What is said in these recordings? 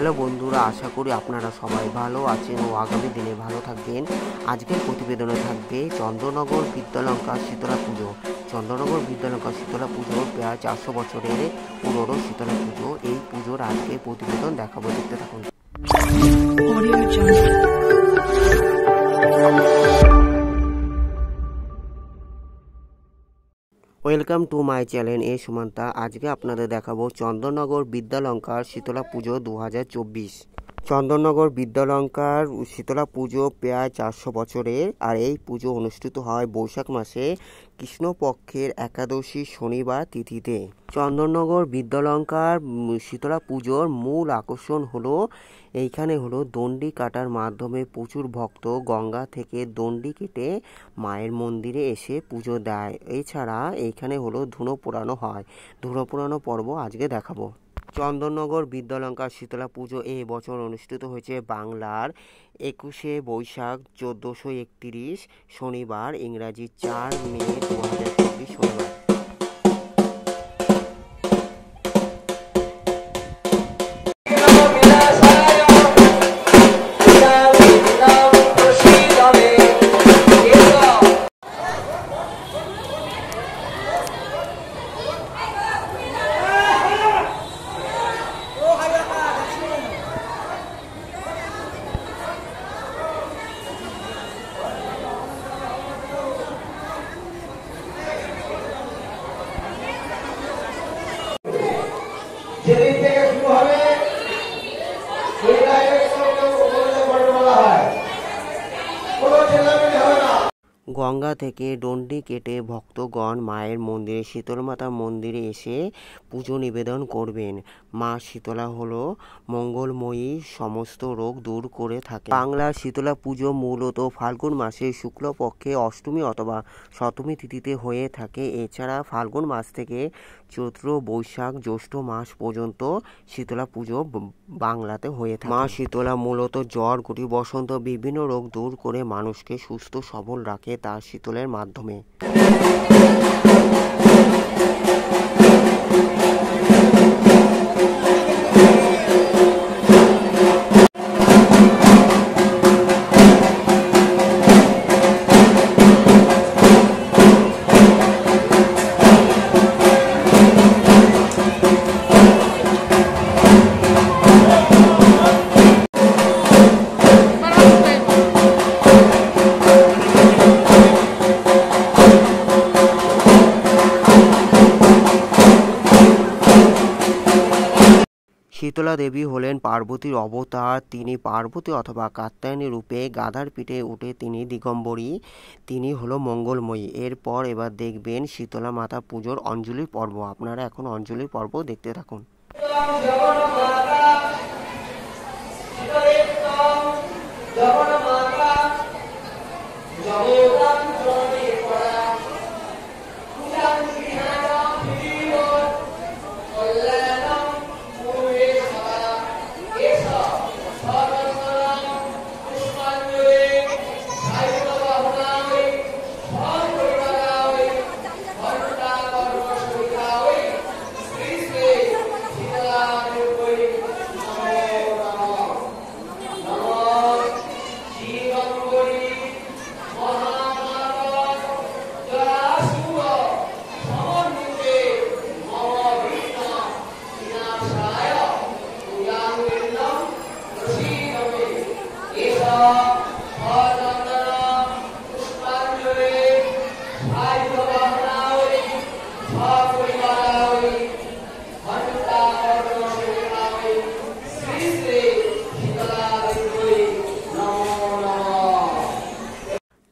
Hello বন্ধুরা, আশা করি আপনারা সবাই ভালো আছেন ও আগামী দিনে ভালো থাকবেন। আজকের প্রতিবেদনে থাকবে চন্দ্রনগর বিদ্যালঙ্কা শীতলা পুজো। চন্দ্রনগর বিদ্যালঙ্কা শীতলা পুজো প্রায় 400 বছরের পুরনো শীতলা পুজো। এই পুজোর আজকে প্রতিবেদন দেখাবো, দেখতে থাকুন। ওয়েলকাম টু মাই চ্যানেল এ সুমান্তা। আজকে আপনাদের দেখাবো চন্দ্রনগর বিদ্যালঙ্কার শীতলা পুজো 2024। চন্দ্রনগর বিদ্যালঙ্কার শীতলা পুজো প্রায় 400 বছরের, আর এই পুজো অনুষ্ঠিত হয় বৈশাখ মাসে কৃষ্ণপক্ষের একাদশী শনিবার তিথিতে। চন্দ্রনগর বিদ্যালঙ্কার শীতলা পুজোর মূল আকর্ষণ হলো এইখানে দণ্ডি কাটার মাধ্যমে প্রচুর ভক্ত গঙ্গা থেকে দণ্ডি কেটে মায়ের মন্দিরে এসে পুজো দেয়। এছাড়া এইখানে ধুনো পোড়ানো হয়। ধুনো পোড়ানো পর্ব আজকে দেখাবো। চন্দননগর বিদ্যালঙ্কার শীতলা পুজো এই বছর অনুষ্ঠিত হয়েছে বাংলার 21শে বৈশাখ 1431 শনিবার, ইংরাজি 4 মে 2024 শনিবার। যেদিন থেকে শুরু হবে সেই ডাইরেকশনকে বলা হয়, কোনো ছেলেমেয়ে হবে না। গঙ্গা থেকে দণ্ডি কেটে ভক্তগণ মায়ের মন্দিরে শীতলমাতা মন্দিরে এসে পুজো নিবেদন করবেন। মা শীতলা মঙ্গলময়ী, সমস্ত রোগ দূর করে থাকে। বাংলার শীতলা পুজো মূলত ফাল্গুন মাসে শুক্লপক্ষে অষ্টমী অথবা সপ্তমী তিথিতে হয়ে থাকে। এছাড়া ফাল্গুন মাস থেকে চৈত্র, বৈশাখ, জ্যৈষ্ঠ মাস পর্যন্ত শীতলা পুজো বাংলাতে হয়ে থাকে। মা শীতলা মূলত জ্বর, গুটি, বসন্ত বিভিন্ন রোগ দূর করে মানুষকে সুস্থ সবল রাখে তার শীতলের মাধ্যমে। শীতলা দেবী হলেন পার্বতীর অবতার। তিনি পার্বতী অথবা কাত্যায়নী রূপে গাধার পিঠে উঠে তিনি দিগম্বরী, তিনি মঙ্গলময়ী। এরপর এবার দেখবেন শীতলা মাতা পুজোর অঞ্জলির পর্ব। আপনারা এখন অঞ্জলির পর্ব দেখতে থাকুন।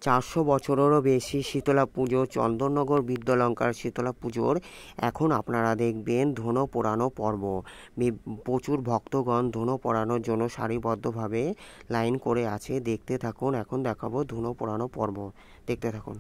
চারশো বছরেরও বেশি শীতলা পুজো চন্দননগর বিদ্যালঙ্কার শীতলা পুজোর এখন আপনারা দেখবেন ধুনো পোড়ানো পর্ব। প্রচুর ভক্তগণ ধুনো পোড়ানোর জন্য সারিবদ্ধভাবে লাইন করে আছে। দেখতে থাকুন, এখন দেখাবো ধুনো পোড়ানো পর্ব, দেখতে থাকুন।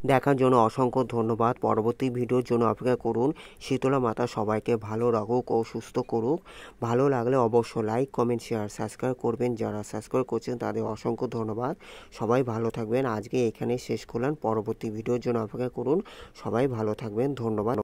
দেখার জন্য অসংখ্য ধন্যবাদ। পরবর্তী ভিডিওর জন্য অপেক্ষা করুন। শীতলা মাতা সবাইকে ভালো রাখুক ও সুস্থ করুক। ভালো লাগলে অবশ্যই লাইক, কমেন্ট, শেয়ার, সাবস্ক্রাইব করবেন। যারা সাবস্ক্রাইব করছেন তাদের অসংখ্য ধন্যবাদ। সবাই ভালো থাকবেন। আজকে এখানে শেষ করলাম। পরবর্তী ভিডিওর জন্য অপেক্ষা করুন। সবাই ভালো থাকবেন। ধন্যবাদ।